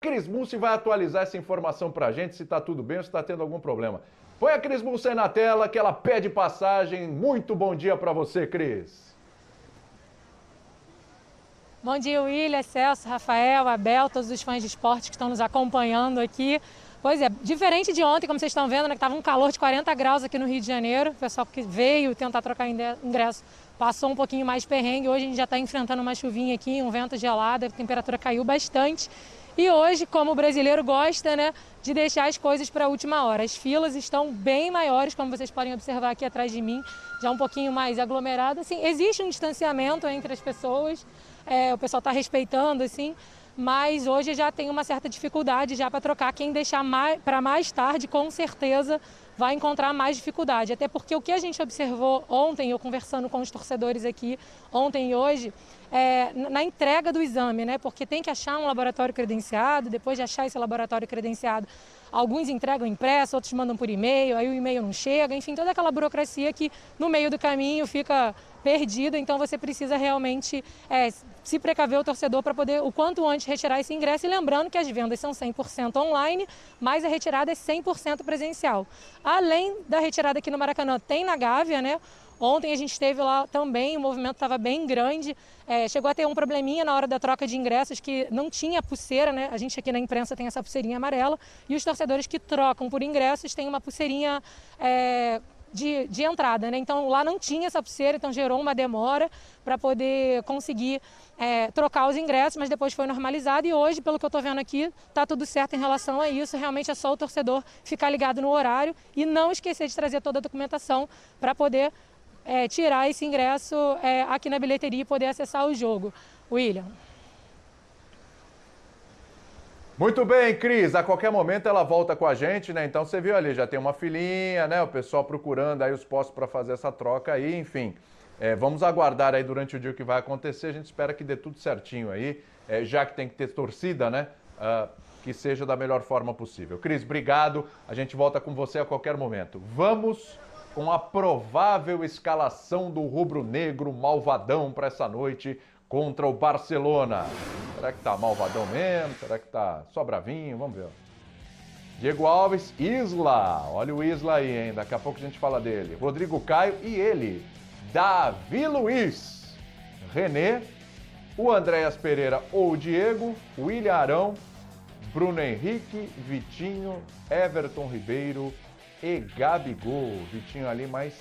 Cris Mussi vai atualizar essa informação pra gente, se está tudo bem ou se está tendo algum problema. Põe a Cris Mussi aí na tela, que ela pede passagem. Muito bom dia para você, Cris. Bom dia, William, Celso, Rafael, Abel, todos os fãs de esporte que estão nos acompanhando aqui. Pois é, diferente de ontem, como vocês estão vendo, né, que estava um calor de 40 graus aqui no Rio de Janeiro. O pessoal que veio tentar trocar ingresso passou um pouquinho mais perrengue. Hoje a gente já está enfrentando uma chuvinha aqui, um vento gelado, a temperatura caiu bastante. E hoje, como o brasileiro gosta, né, de deixar as coisas para a última hora. As filas estão bem maiores, como vocês podem observar aqui atrás de mim, já um pouquinho mais aglomerado. Assim, existe um distanciamento entre as pessoas, o pessoal está respeitando, assim, mas hoje já tem uma certa dificuldade já para trocar. Quem deixar para mais tarde, com certeza, vai encontrar mais dificuldade. Até porque o que a gente observou ontem, eu conversando com os torcedores aqui, ontem e hoje, na entrega do exame, né? Porque tem que achar um laboratório credenciado, depois de achar esse laboratório credenciado, alguns entregam impresso, outros mandam por e-mail, aí o e-mail não chega, enfim, toda aquela burocracia que no meio do caminho fica perdida, então você precisa realmente se precaver o torcedor para poder o quanto antes retirar esse ingresso, e lembrando que as vendas são 100% online, mas a retirada é 100% presencial. Além da retirada aqui no Maracanã, tem na Gávea, né? Ontem a gente esteve lá também, o movimento estava bem grande, chegou a ter um probleminha na hora da troca de ingressos, que não tinha pulseira, né? A gente aqui na imprensa tem essa pulseirinha amarela, e os torcedores que trocam por ingressos têm uma pulseirinha de entrada, né? Então lá não tinha essa pulseira, então gerou uma demora para poder conseguir trocar os ingressos, mas depois foi normalizado, e hoje, pelo que eu estou vendo aqui, está tudo certo em relação a isso. Realmente é só o torcedor ficar ligado no horário e não esquecer de trazer toda a documentação para poder tirar esse ingresso aqui na bilheteria e poder acessar o jogo. William. Muito bem, Cris. A qualquer momento ela volta com a gente, né? Então você viu ali, já tem uma filinha, né? O pessoal procurando aí os postos para fazer essa troca aí, enfim. Vamos aguardar aí durante o dia o que vai acontecer. A gente espera que dê tudo certinho aí, já que tem que ter torcida, né? Que seja da melhor forma possível. Cris, obrigado. A gente volta com você a qualquer momento. Vamos com a provável escalação do rubro-negro malvadão para essa noite contra o Barcelona. Será que tá malvadão mesmo? Será que tá só bravinho? Vamos ver. Diego Alves, Isla. Olha o Isla aí, hein? Daqui a pouco a gente fala dele. Rodrigo Caio e ele, Davi Luiz. René, o Andréas Pereira ou o Diego, William Arão, Bruno Henrique, Vitinho, Everton Ribeiro e Gabigol. Vitinho ali mais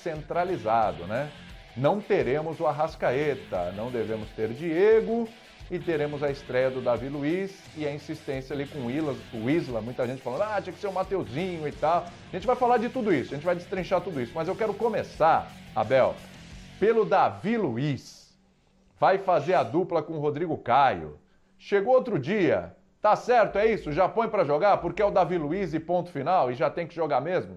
centralizado, né? Não teremos o Arrascaeta, não devemos ter Diego e teremos a estreia do Davi Luiz e a insistência ali com o Isla, muita gente falando, tinha que ser o Mateuzinho e tal. A gente vai falar de tudo isso, a gente vai destrinchar tudo isso, mas eu quero começar, Abel, pelo Davi Luiz. Vai fazer a dupla com o Rodrigo Caio. Chegou outro dia, tá certo, é isso? Já põe pra jogar porque é o Davi Luiz e ponto final e já tem que jogar mesmo?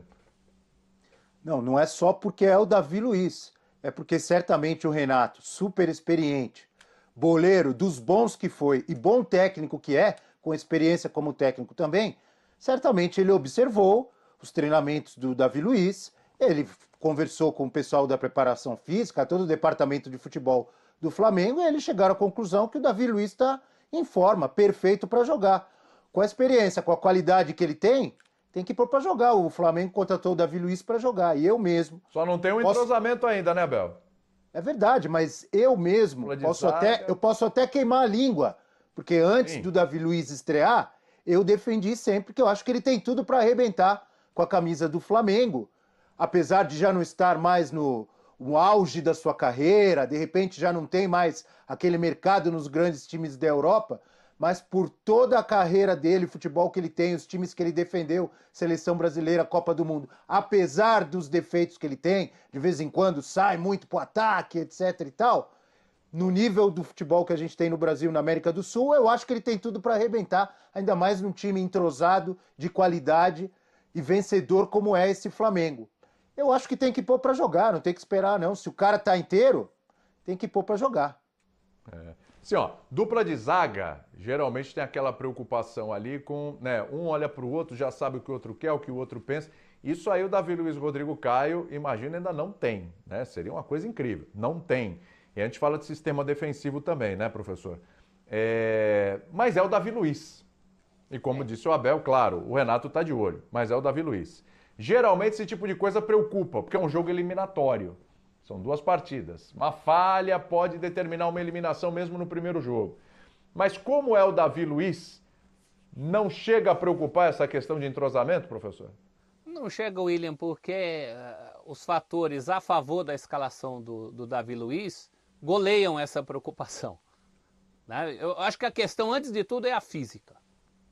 Não, não é só porque é o Davi Luiz. É porque certamente o Renato, super experiente, boleiro, dos bons que foi e bom técnico que é, com experiência como técnico também, certamente ele observou os treinamentos do Davi Luiz, ele conversou com o pessoal da preparação física, todo o departamento de futebol do Flamengo, e eles chegaram à conclusão que o Davi Luiz está em forma, perfeito para jogar. Com a experiência, com a qualidade que ele tem que pôr para jogar. O Flamengo contratou o Davi Luiz para jogar, e eu mesmo... Só não tem um entrosamento ainda, né, Bel? É verdade, mas eu mesmo posso até queimar a língua, porque antes do Davi Luiz estrear, eu defendi sempre que eu acho que ele tem tudo para arrebentar com a camisa do Flamengo, apesar de já não estar mais no auge da sua carreira, de repente já não tem mais aquele mercado nos grandes times da Europa, mas por toda a carreira dele, o futebol que ele tem, os times que ele defendeu, Seleção Brasileira, Copa do Mundo, apesar dos defeitos que ele tem, de vez em quando sai muito pro ataque, etc e tal, no nível do futebol que a gente tem no Brasil e na América do Sul, eu acho que ele tem tudo para arrebentar, ainda mais num time entrosado, de qualidade e vencedor como é esse Flamengo. Eu acho que tem que pôr para jogar, não tem que esperar não. Se o cara tá inteiro, tem que pôr para jogar. Sim, ó, dupla de zaga, geralmente tem aquela preocupação ali com, né, um olha para o outro, já sabe o que o outro quer, o que o outro pensa. Isso aí o Davi Luiz e Rodrigo Caio, imagina, ainda não tem, né? Seria uma coisa incrível. Não tem. E a gente fala de sistema defensivo também, né, professor? Mas é o Davi Luiz. E como disse o Abel, claro, o Renato está de olho, mas é o Davi Luiz. Geralmente esse tipo de coisa preocupa, porque é um jogo eliminatório. São 2 partidas. Uma falha pode determinar uma eliminação mesmo no primeiro jogo. Mas como é o Davi Luiz, não chega a preocupar essa questão de entrosamento, professor? Não chega, William, porque os fatores a favor da escalação do Davi Luiz goleiam essa preocupação. Né? Eu acho que a questão, antes de tudo, é a física.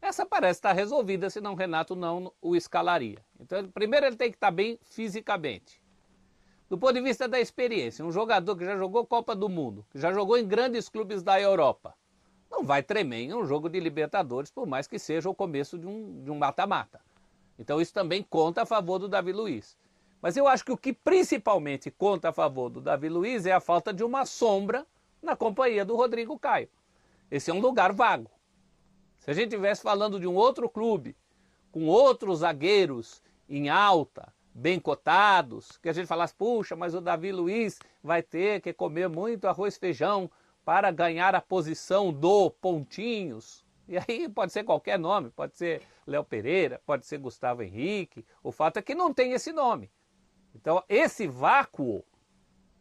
Essa parece estar resolvida, senão o Renato não o escalaria. Então, primeiro ele tem que estar bem fisicamente. Do ponto de vista da experiência, um jogador que já jogou Copa do Mundo, que já jogou em grandes clubes da Europa, não vai tremer em um jogo de Libertadores, por mais que seja o começo de um mata-mata. Então isso também conta a favor do Davi Luiz. Mas eu acho que o que principalmente conta a favor do Davi Luiz é a falta de uma sombra na companhia do Rodrigo Caio. Esse é um lugar vago. Se a gente estivesse falando de um outro clube, com outros zagueiros em alta, bem cotados, que a gente falasse, puxa, mas o Davi Luiz vai ter que comer muito arroz e feijão para ganhar a posição do Pontinhos. E aí pode ser qualquer nome, pode ser Léo Pereira, pode ser Gustavo Henrique. O fato é que não tem esse nome. Então esse vácuo,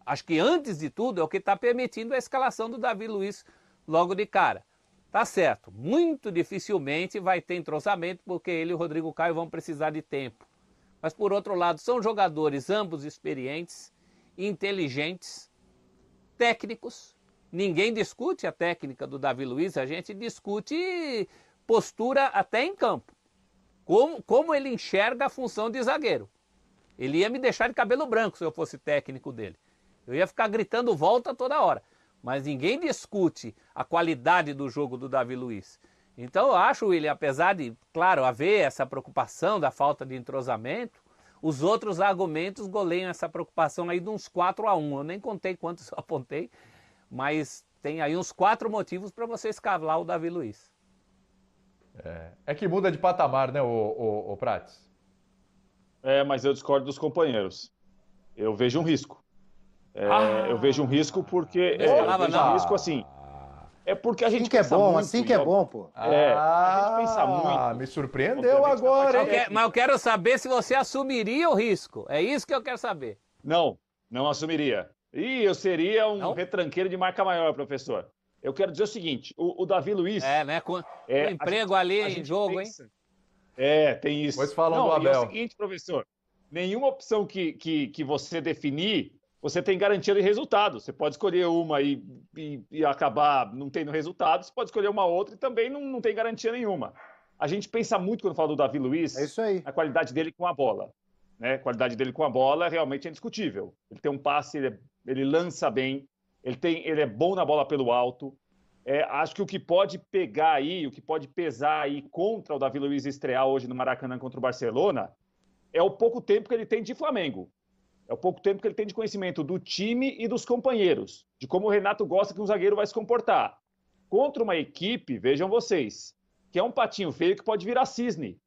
acho que antes de tudo, é o que está permitindo a escalação do Davi Luiz logo de cara. Tá certo, muito dificilmente vai ter entrosamento, porque ele e o Rodrigo Caio vão precisar de tempo. Mas por outro lado, são jogadores ambos experientes, inteligentes, técnicos. Ninguém discute a técnica do Davi Luiz, a gente discute postura até em campo. Como ele enxerga a função de zagueiro. Ele ia me deixar de cabelo branco se eu fosse técnico dele. Eu ia ficar gritando volta toda hora. Mas ninguém discute a qualidade do jogo do Davi Luiz. Então eu acho, William, apesar de, claro, haver essa preocupação da falta de entrosamento, os outros argumentos goleiam essa preocupação aí de uns 4-1. Eu nem contei quantos eu apontei, mas tem aí uns 4 motivos para você escalar o Davi Luiz. É que muda de patamar, né, o Prates? Mas eu discordo dos companheiros. Eu vejo um risco. Eu vejo um risco porque... eu vejo um risco assim... É porque a gente pensa muito... Assim que é bom, pô. A gente pensa muito. Me surpreendeu agora, hein? Mas eu quero saber se você assumiria o risco. É isso que eu quero saber. Não assumiria. E eu seria um retranqueiro de marca maior, professor. Eu quero dizer o seguinte, o Davi Luiz... Com o emprego ali em jogo, pensa, hein? Tem isso. Pois falam do Abel. É o seguinte, professor, nenhuma opção que você definir, você tem garantia de resultado. Você pode escolher uma e acabar não tendo resultado, você pode escolher uma outra e também não tem garantia nenhuma. A gente pensa muito quando fala do Davi Luiz, é isso aí, a qualidade dele com a bola. Né? A qualidade dele com a bola realmente é indiscutível. Ele tem um passe, ele lança bem, ele é bom na bola pelo alto. Acho que o que pode pegar aí, o que pode pesar aí contra o Davi Luiz estrear hoje no Maracanã contra o Barcelona, é o pouco tempo que ele tem de Flamengo. É o pouco tempo que ele tem de conhecimento do time e dos companheiros, de como o Renato gosta que um zagueiro vai se comportar. Contra uma equipe, vejam vocês, que é um patinho feio que pode virar cisne.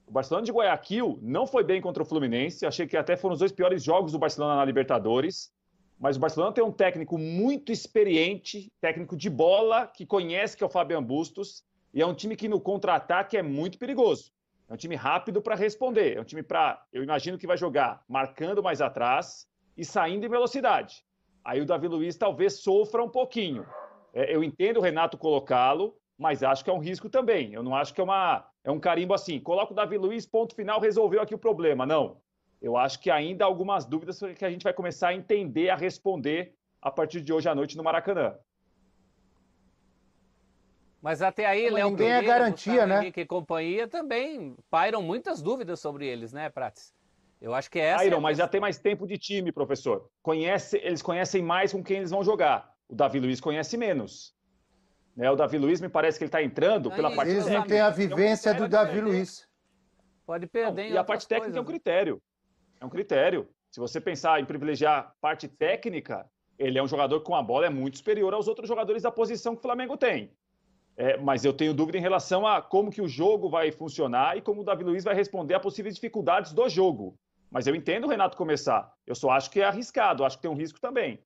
O Barcelona de Guayaquil não foi bem contra o Fluminense, achei que até foram os 2 piores jogos do Barcelona na Libertadores, mas o Barcelona tem um técnico muito experiente, técnico de bola, que conhece, que é o Fabian Bustos, e é um time que no contra-ataque é muito perigoso. É um time rápido para responder, é um time eu imagino que vai jogar marcando mais atrás e saindo em velocidade. Aí o Davi Luiz talvez sofra um pouquinho. Eu entendo o Renato colocá-lo, mas acho que é um risco também. Eu não acho que é um carimbo assim, coloca o Davi Luiz, ponto final, resolveu aqui o problema. Não. Eu acho que ainda há algumas dúvidas que a gente vai começar a entender, a responder a partir de hoje à noite no Maracanã. Mas até aí, Léo ninguém é garantia, né? Henrique e companhia também pairam muitas dúvidas sobre eles, né, Prates? Eu acho que essa... Pairam, mas já tem mais tempo de time, professor. Eles conhecem mais com quem eles vão jogar. O Davi Luiz conhece menos. Né? O Davi Luiz me parece que ele está entrando pela parte técnica. Eles não têm a vivência do Davi Luiz. Pode perder. E a parte técnica é um critério. É um critério. Se você pensar em privilegiar parte técnica, ele é um jogador com a bola muito superior aos outros jogadores da posição que o Flamengo tem. Mas eu tenho dúvida em relação a como que o jogo vai funcionar e como o Davi Luiz vai responder a possíveis dificuldades do jogo. Mas eu entendo o Renato começar. Eu só acho que é arriscado, acho que tem um risco também.